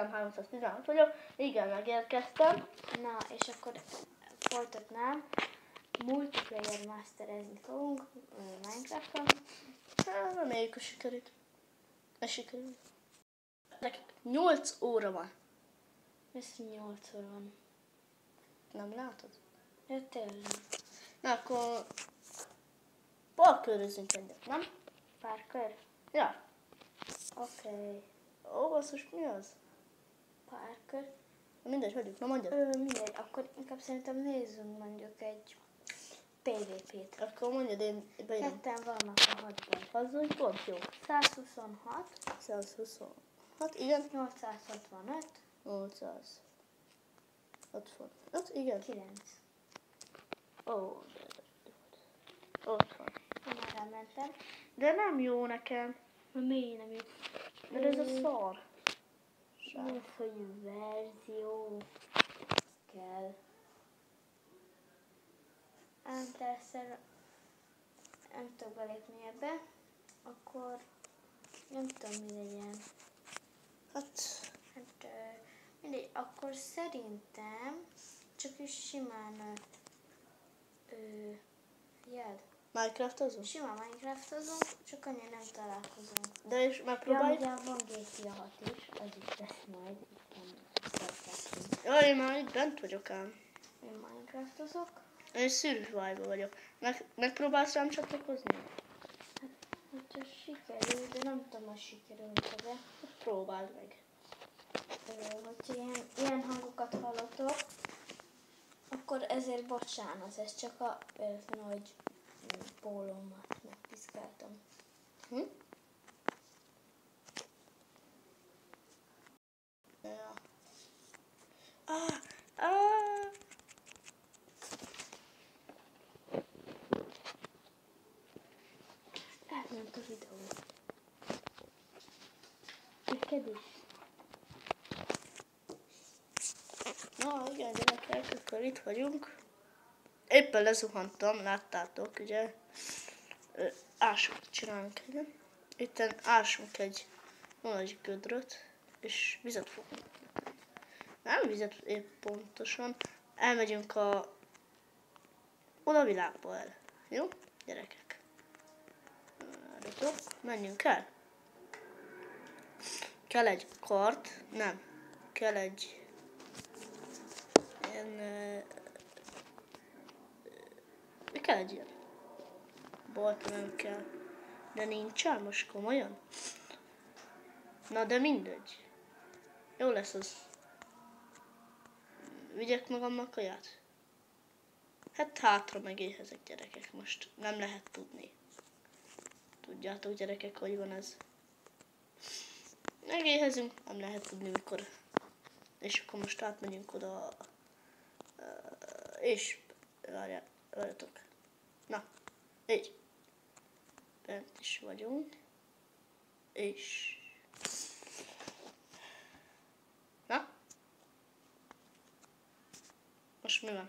316 vagyok. Igen, megérkeztem. Na, és akkor folytatnám. Multiplayer masterezni fogunk Minecrafton. Reméljük, hogy sikerült. Ez sikerült. Nekik 8 óra van. Ez 8 óra van. Nem látod? Ja, tényleg. Na, akkor parkőrözzünk egyet, nem? Parkour? Ja. Oké. Ó, basszus, mi az? Parkour. Mindegy, hagyjuk, na mondjad. Mindegy, akkor inkább szerintem nézzünk mondjuk egy PvP-t. Akkor mondjad, én beírom. Ketten vannak a hadban. Az úgy pont jó. 126, 126, igen. 865, 865, igen. 9. Ó, ott van. Már elmentem. De nem jó nekem. Miért nem jó? Mert ez a szar. Munkahelyi verzió kell. Nem tudok belépni ebbe, akkor nem tudom mi legyen. Hát, Mindegy, akkor szerintem csak is simán jel. Minecraftozunk? Simán Minecraftozunk, csak annyira nem találkozunk. De és Ja, megpróbáljuk? ugye van GTA 6 is, az is lesz majd. Jaj, én már itt bent vagyok ám. Én Minecraftozok. Én survival vagyok. Megpróbálsz rám csatlakozni? Hát sikerül, de nem tudom, hogy sikerül-e. Próbáld meg. Hogyha ilyen hangokat hallotok, akkor ezért bocsánat, ez csak a nagy pólómat megpiszkáltam. Ja. Elment a videó. Neked is. Na igen, gyerekek, akkor itt vagyunk. Éppen lezuhantam, láttátok, ugye? Ásót csinálunk, ugye? Itten ásunk egy nagy gödröt, és vizet fogunk. Nem vizet épp pontosan. Elmegyünk oda a világba el. Jó? Gyerekek. Várjatok, menjünk el. Kell egy kart, nem. Kell egy ilyen... kell egy ilyen. Bolt nem kell. De nincsen most komolyan? Na de mindegy. Jó lesz az. Vigyek magammal kaját? Hát hátra megéhezek, gyerekek, most nem lehet tudni. Tudjátok, gyerekek, hogy van ez. Megéhezünk, nem lehet tudni mikor. És akkor most átmegyünk oda. És várjatok. Na, így. Bent is vagyunk. És... Na? Most mi van?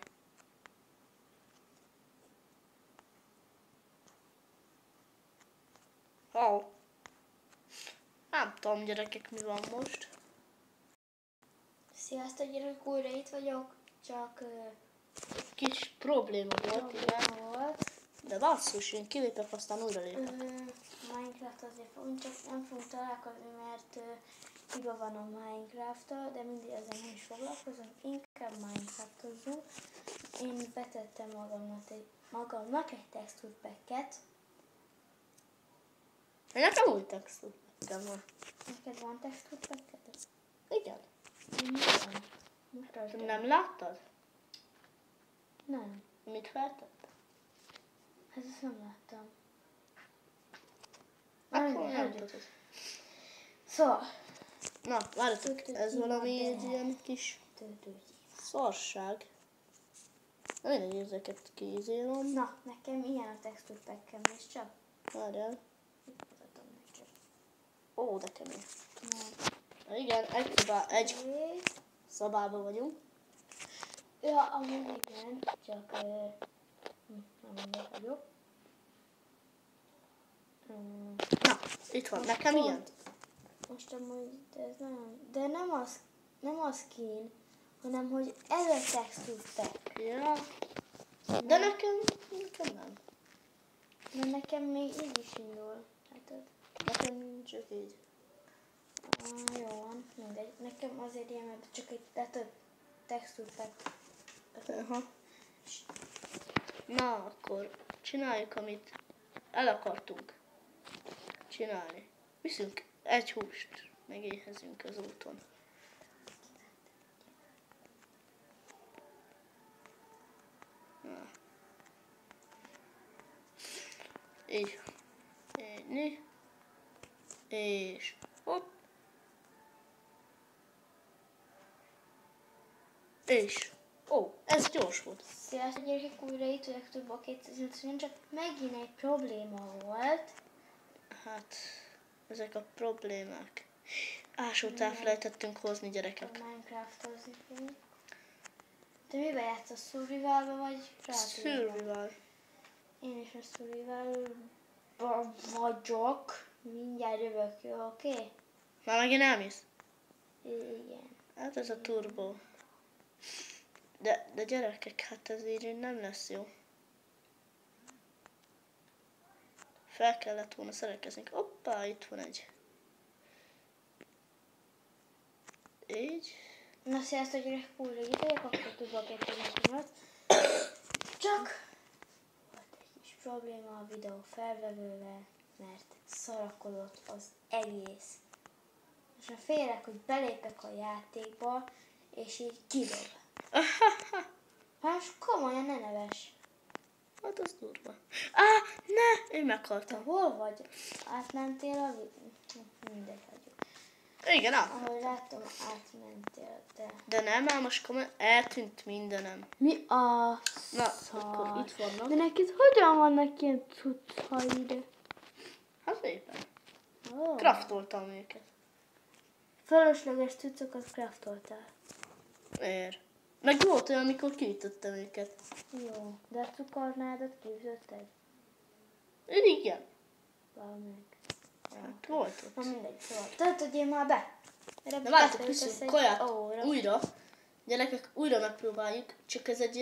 Nem tudom, gyerekek, mi van most. Sziasztok, gyerekek, újra itt vagyok, csak Kis probléma volt, igen. volt. De basszus, én kilépek, aztán újra lépek. Minecraft azért fogunk, csak nem fogunk találkozni, mert hiba van a Minecraft-tal, de mindig ezzel nem is foglalkozom, inkább Minecraft-ozzunk. Én betettem magamnak egy texture packet. Nekem új texture pack van. Neked van texture packet? Igen. Van. Mutasd el. Nem láttad? Nem. Mit feltettem? Hát ezt nem láttam. Akkor nem tudod. Szóval. Na, várjatok, ez valami egy ilyen kis szarság. Na, mindegy, ezeket kiizélom. Na, nekem ilyen a texture packem, és csak. Várjál. Itt mutatom neked. Ó, de kemény. Na igen, egy szobában vagyunk. Ja, amúgy igen, csak nem vagyok. Na, itt van, nekem ilyen. Most amúgy, de ez nem, de nem az nem a skin, hanem hogy ez a texture pack. Ja. De nekem nem. Mert nekem még így is indul. Látod? Nekem csak így. Jó van, mindegy. Nekem azért ilyen, mert csak egy látod, texture pack. Aha. Na, akkor csináljuk, amit el akartunk csinálni. Viszünk egy húst, megéhezünk az úton. Na. Így. Ennyi. És hopp. És. Ó, ez gyors volt. Sziasztok gyerekek, újra itt vagyok több a 280, csak megint egy probléma volt. Hát, ezek a problémák. Ásót elfelejtettünk hozni, gyerekek. Minecraftozni fogunk. Te miben játszasz? Survivalba vagy kreatívban? Survival. Én is a Survivalba vagyok. Mindjárt jövök, jó, oké? Már megint elmész? Igen. Hát ez a turbo. De gyerekek, hát ez így nem lesz jó. Fel kellett volna szerelkezni. Hoppá, itt van egy. Így. Na sziasztok gyerekek, újra itt vagyok, akkor több a 280. Csak volt egy kis probléma a videó felvevővel, mert szarakodott az egész. És már félek, hogy belépek a játékba, és így kidob. Hát most komolyan ne neves. Hát az durva. Ne! Én Te meghaltam. hol vagy? Átmentél a mindegy hagyjuk. Igen, Ahogy láttam, átmentél te. De nem, már most komolyan eltűnt mindenem. Mi a Na, akkor itt vannak. De neked hogyan vannak ilyen cuccaid? Hát éppen. Oh. Craftoltam őket. Fölösleges cuccokat craftoltál. Ér. Meg volt olyan, amikor kiütöttem őket. Jó, de a cukornádat kiütötted? Igen. Valamelyik. Hát volt ott. Na mindegy, szóval. Töltödjél már be! De várjátok, viszont kaját újra. Gyerekek, újra megpróbáljuk. Csak ez egy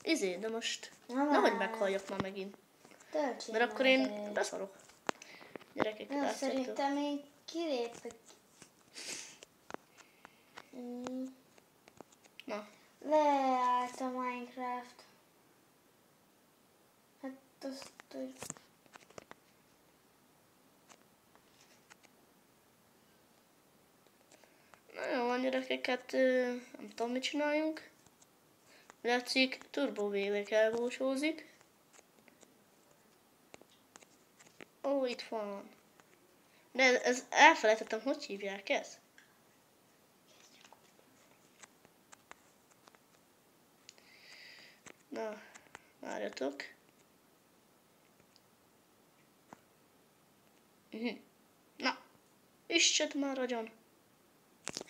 ilyen de most nehogy meghalljak már megint. Töltsél Mert akkor már én be. beszarok. Gyerekek, Jó, látjátok? szerintem én kilépek. Na, Leállt a Minecraft. Hát azt, hogy... na jó van, gyerekek, hát nem tudom, mit csináljunk. Látszik, Turbo Vévek elbúcsúzik. Ó, itt van. De ez elfelejtettem, hogy hívják ezt? Na, várjatok. Na, üssed már agyon.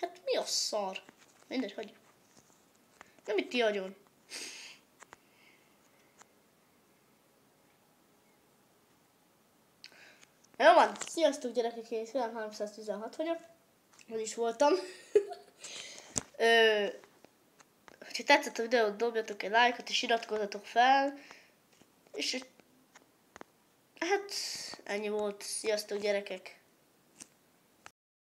Hát mi a szar? Mindegy, hagyjuk. Nem itt ti agyon. Jó van, sziasztok gyerekek, én Film 316 vagyok. Az is voltam. Ha tetszett a videót, dobjatok egy lájkot és iratkozzatok fel. És hát ennyi volt. Sziasztok gyerekek!